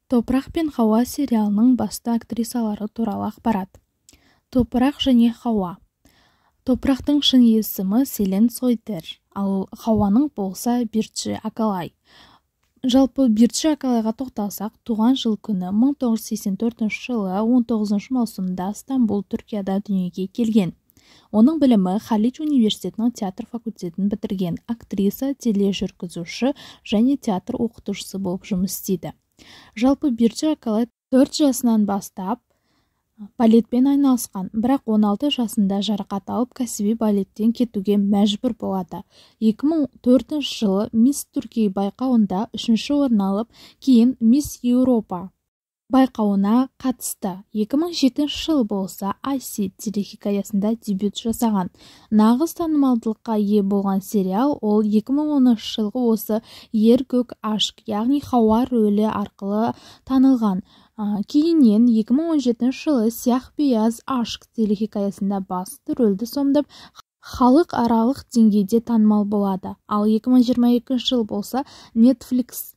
Топырақ пен Хауа сериалының басты актрисалары туралы ақпарат. Топырақ және Хауа. Топырақтың шын есімі Селен Сойдер, ал Хауаның болса Бирджи Акалай. Жалпы Бирджи Акалайға тоқталсақ, туған жыл күні 1984 жылы 19 маусымда Стамбул, Түркияда дүниеге келген. Оның білімі Халич университетінің театр факультетін бітірген, актриса, тележүргізуші және театр оқытушысы болып жұмыс істейді. Жалпы Бирджи Акалай 4 жасынан бастап балетпен айналысқан, бірақ 16 жасында жарақат алып кәсіби балеттен кетуге мәжбүр болады. 2004 жылы Мисс Түркия байқауында 3-ші орын алып, кейін Мисс Еуропа байқауына қатысты. 2007 жыл болса Айси телехикаясында дебют жасаған. Нағыз танымалдылыққа ие болған сериал ол 2010 жылғы осы Ер-көк ашк, яғни Хауа рөлі арқылы танылған. Кейіннен 2017 жылы Сиях-бейаз ашк телехикаясында басты рөлді сомдап, халықаралық деңгейде танымал болады. Ал 2022 жыл болса Netflix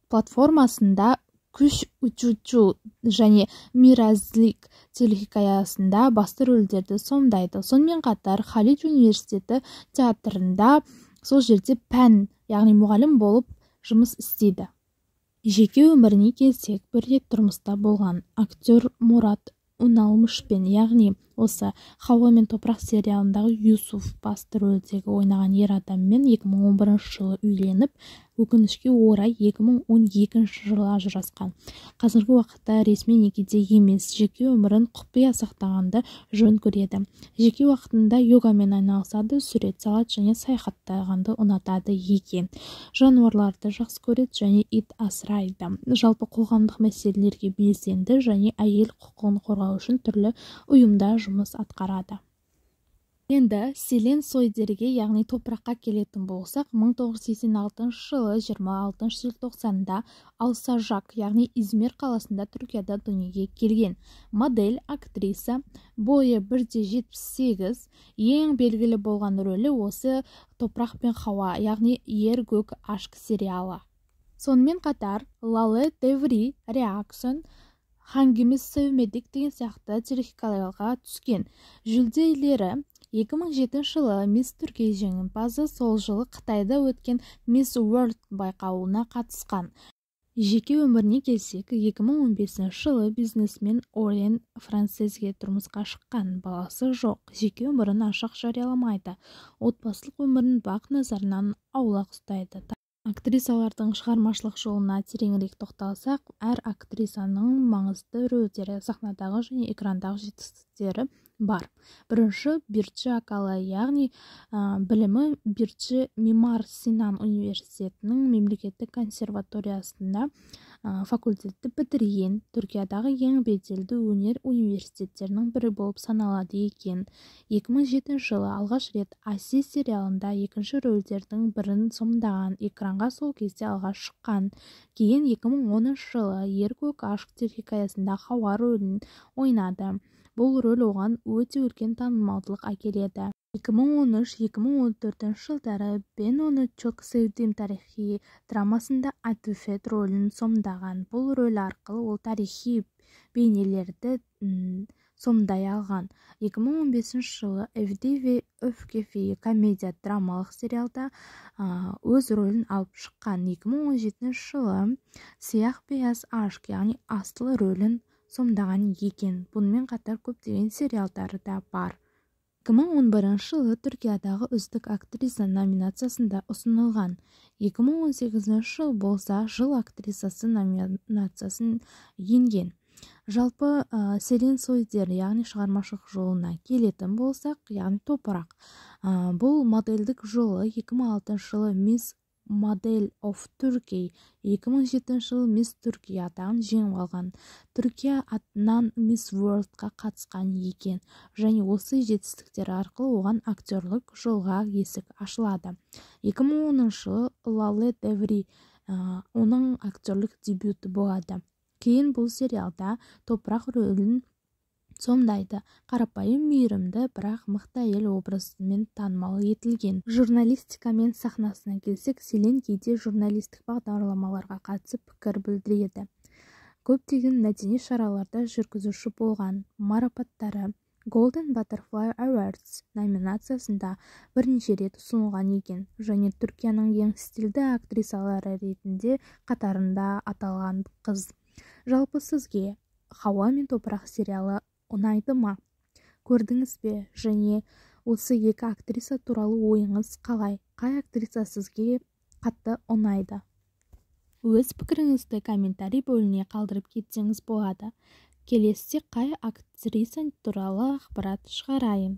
платформасында Күш учучу және Миразлик телехикаясында басты рөлдерді сомдайды. Сонымен қатар Халич университеті театрында сол жерде пән, яғни мұғалім болып жұмыс істейді. Жеке өміріне келсек, бір рет тұрмыста болған актер Мурат Уналмышпен, яғни осы Хауа мен Топырақ сериалындағы Юсуф басты рөлдегі ойнаған ер адаммен 2011 жылы үйленіп, өкінішке орай 2012 жылы ажырасқан. Қазіргі уақытта ресми некеде емес, жеке өмірін құпия сақтағанды жөн көреді. Жеке уақытында йогамен айналысады, сурет салады және саяхаттағанды ұнатады екен. Жануарларды жақсы көреді және ит асырайды. Жалпы қоғамдық мәселелерге белсенді және әйел құқығын қорғау үшін түрлі ұйымда жұмыс атқарады. Енді Селен Сойдерге, яғни Топыраққа келетін болсақ, 1986 жылы 26 желтоқсанда Алсажак, яғни Измир қаласында Түркияда дүниеге келген. Модель, актриса, бойы 1,78, ең белгілі болған рөлі осы Топырақ пен Хауа, яғни Ер-көк ашк сериалы. Сонымен қатар Лале Деври, Реакцион, Хангimiz Sevmedik деген сияқты телехикаяларға түскен. Жүлделері 2007 жылы Мисс Түркия жеңімпазы, сол жылы Қытайда өткен Мисс World байқауына қатысқан. Жеке өміріне келсек, 2015 жылы бизнесмен Орен Франсезге тұрмысқа шыққан, баласы жоқ, жеке өмірін ашық жарияламайды, отбасылық өмірін бақ назарынан аулақ ұстайды. Актрисалардың шығармашылық жолына тереңірек тоқталсақ, әр актрисаның маңызды рөлдері, сахнадағы және экрандағы жетістіктері бар. Бірінші Бирджи Акалай, яғни білімі Бирджи Мимар Синан университетінің мемлекеттік консерваториясында факультетті бітірген, Түркиядағы ең беделді өнер университеттерінің бірі болып саналады екен. 2007 жылы алғаш рет Айси сериалында екінші рөлдердің бірін сомдаған, экранға сол кезде алғаш шыққан. Кейін 2010 жылы Ер-көк ашк телехикаясында Хауа рөлін ойнады. Бұл рөл оған өте үлкен танымалдылық әкеледі. 2013-2014 жылдары Ben оны çok sevdiğim тарихи драмасында Атуфет рөлін сомдаған. Бұл рөл арқылы ол тарихи бейнелерді сомдай алған. 2015 жылы Evde ve Öfke комедия-драмалық сериалда өз рөлін алып шыққан. 2017 жылы Сиях-бейаз ашк, яғни асыл рөлін сомдаған екен. Бұнымен қатар көптеген сериалдары да бар. 2011 жылы Түркиядағы үздік актриса номинациясында ұсынылған. 2018 жыл болса жыл актрисасы номинациясын енген. Жалпы Селен Сойдер, яғни шығармашылық жолына келетін болсақ, яғни Топырақ. Бұл модельдік жолы 2006 жылы Miss Model of Turkey, 2007 жылы Мисс Түркия атағын жеңіп алған. Түркия атынан Мисс Worldқа қатысқан екен, және осы жетістіктері арқылы оған актерлік жолға есік ашылады. 2010 жылы Лале Деври оның актерлік дебюті болады. Кейін бұл сериалда Топырақ рөлін сомдайды. Қарапайым, мейірімді, бірақ мықты әйел образымен танымал етілген. Журналистикамен сахнасына келсек, Селен кейде журналистік бағдарламаларға қатысып пікір білдіреді. көптеген мәдени шараларда жүргізуші болған. Марапаттары Golden Butterfly Awards номинациясында бірнеше рет ұсынылған екен және Түркияның ең стильді актрисалары ретінде қатарында аталған қыз. Жалпы сізге «Хауа мен топырақ» сериалы ұнайды ма? Көрдіңіз бе? Және осы екі актриса туралы ойыңыз қалай? Қай актриса сізге қатты ұнайды? Өз пікіріңізді комментарий бөліміне қалдырып кетсеңіз болады. Келесіде қай актриса туралы ақпарат шығарайын?